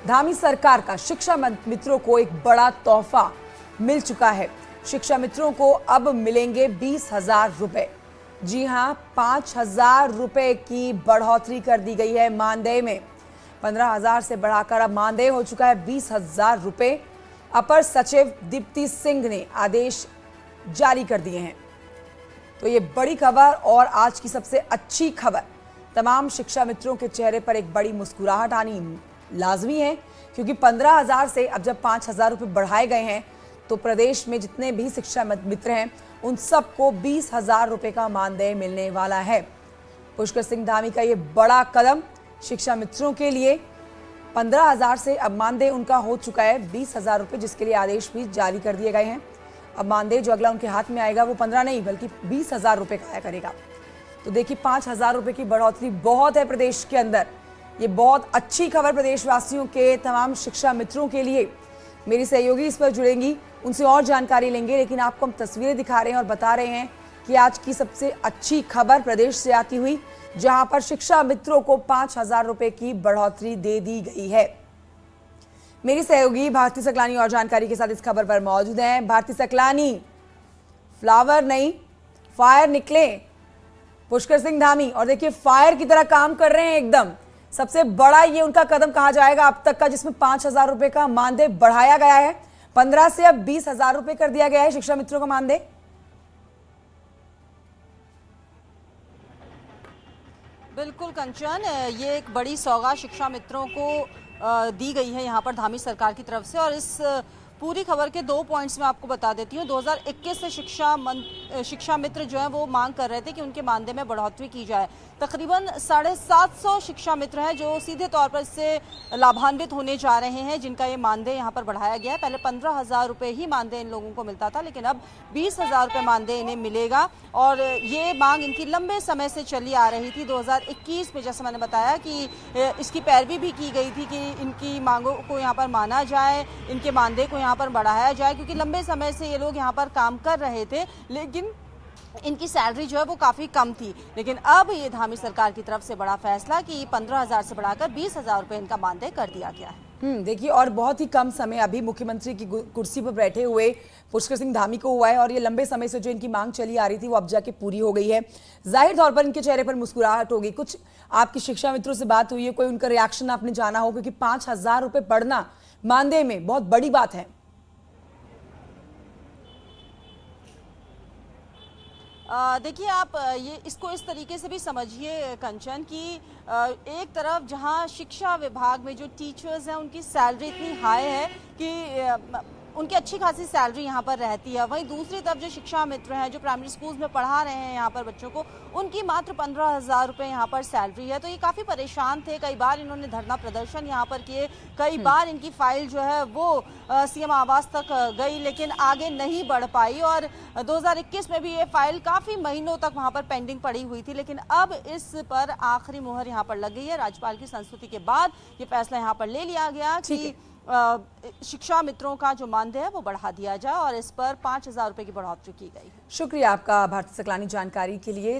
धामी सरकार का शिक्षा मित्रों को एक बड़ा तोहफा मिल चुका है। शिक्षा मित्रों को अब मिलेंगे 20,000 रुपए। जी हां, 5,000 रुपए की बढ़ोतरी कर दी गई है मानदेय में। 15,000 से बढ़ाकर अब मानदेय हो चुका है 20,000 रुपए। अपर सचिव दीप्ति सिंह ने आदेश जारी कर दिए हैं। तो ये बड़ी खबर और आज की सबसे अच्छी खबर, तमाम शिक्षा मित्रों के चेहरे पर एक बड़ी मुस्कुराहट आनी लाजमी है, क्योंकि 15,000 से अब जब 5,000 रुपए बढ़ाए गए हैं तो प्रदेश में जितने भी शिक्षा मित्र हैं उन सबको 20,000 रुपए का मानदेय मिलने वाला है। पुष्कर सिंह धामी का ये बड़ा कदम शिक्षा मित्रों के लिए, 15,000 से अब मानदेय उनका हो चुका है 20,000 रुपए, जिसके लिए आदेश भी जारी कर दिए गए हैं। अब मानदेय जो अगला उनके हाथ में आएगा वो 15 नहीं बल्कि 20,000 रुपए का आया करेगा। तो देखिए, 5,000 रुपए की बढ़ोतरी बहुत है प्रदेश के अंदर। ये बहुत अच्छी खबर प्रदेशवासियों के, तमाम शिक्षा मित्रों के लिए। मेरी सहयोगी इस पर जुड़ेंगी, उनसे और जानकारी लेंगे, लेकिन आपको हम तस्वीरें दिखा रहे हैं और बता रहे हैं कि आज की सबसे अच्छी खबर प्रदेश से आती हुई, जहां पर शिक्षा मित्रों को 5,000 रुपए की बढ़ोतरी दे दी गई है। मेरी सहयोगी भारती सकलानी और जानकारी के साथ इस खबर पर मौजूद हैं। भारती सकलानी, फ्लावर नहीं फायर निकले पुष्कर सिंह धामी, और देखिए फायर की तरह काम कर रहे हैं एकदम। सबसे बड़ा ये उनका कदम कहा जाएगा अब तक का, जिसमें 5,000 रुपए का मानदेय बढ़ाया गया है। 15 से अब 20,000 रुपए कर दिया गया है शिक्षा मित्रों का मानदेय। बिल्कुल कंचन, ये एक बड़ी सौगात शिक्षा मित्रों को दी गई है यहाँ पर धामी सरकार की तरफ से। और इस पूरी खबर के 2 पॉइंट्स मैं आपको बता देती हूँ। 2021 से शिक्षा मित्र जो है वो मांग कर रहे थे कि उनके मानदेय में बढ़ोतरी की जाए। तकरीबन 750 शिक्षा मित्र हैं जो सीधे तौर पर इससे लाभान्वित होने जा रहे हैं, जिनका ये मानदेय यहाँ पर बढ़ाया गया है। पहले 15,000 रुपये ही मानदेय इन लोगों को मिलता था, लेकिन अब 20,000 रुपये मानदेय इन्हें मिलेगा। और ये मांग इनकी लंबे समय से चली आ रही थी। 2021 में जैसे मैंने बताया कि इसकी पैरवी भी की गई थी कि इनकी मांगों को यहाँ पर माना जाए, इनके मानदेय को यहाँ पर बढ़ाया जाए, क्योंकि लंबे समय से ये लोग यहाँ पर काम कर रहे थे, लेकिन इनकी सैलरी जो है वो काफ़ी कम थी। लेकिन अब ये धामी सरकार की तरफ से बड़ा फैसला कि 15,000 से बढ़ाकर 20,000 रुपये इनका मानदेय कर दिया गया है। देखिए, और बहुत ही कम समय अभी मुख्यमंत्री की कुर्सी पर बैठे हुए पुष्कर सिंह धामी को हुआ है, और ये लंबे समय से जो इनकी मांग चली आ रही थी वो अब जाके पूरी हो गई है। जाहिर तौर पर इनके चेहरे पर मुस्कुराहट होगी। कुछ आपकी शिक्षा मित्रों से बात हुई है, कोई उनका रिएक्शन आपने जाना हो, क्योंकि 5,000 रुपये बढ़ना मानदेय में बहुत बड़ी बात है। देखिए, आप ये इसको इस तरीके से भी समझिए कंचन कि एक तरफ जहां शिक्षा विभाग में जो टीचर्स हैं उनकी सैलरी इतनी हाई है कि उनकी अच्छी खासी सैलरी यहाँ पर रहती है, वहीं दूसरी तरफ जो शिक्षा मित्र हैं जो प्राइमरी स्कूल्स में पढ़ा रहे हैं यहाँ पर बच्चों को, उनकी मात्र 15,000 रुपये यहाँ पर सैलरी है। तो ये काफ़ी परेशान थे। कई बार इन्होंने धरना प्रदर्शन यहाँ पर किए, कई बार इनकी फाइल जो है वो सीएम आवास तक गई, लेकिन आगे नहीं बढ़ पाई। और 2021 में भी ये फाइल काफ़ी महीनों तक वहाँ पर पेंडिंग पड़ी हुई थी, लेकिन अब इस पर आखिरी मुहर यहाँ पर लग गई है। राज्यपाल की संस्तुति के बाद ये फैसला यहाँ पर ले लिया गया कि शिक्षा मित्रों का जो मानदेय है वो बढ़ा दिया जाए, और इस पर 5,000 रुपए की बढ़ोतरी की गई है। शुक्रिया आपका भारती सकलानी जानकारी के लिए।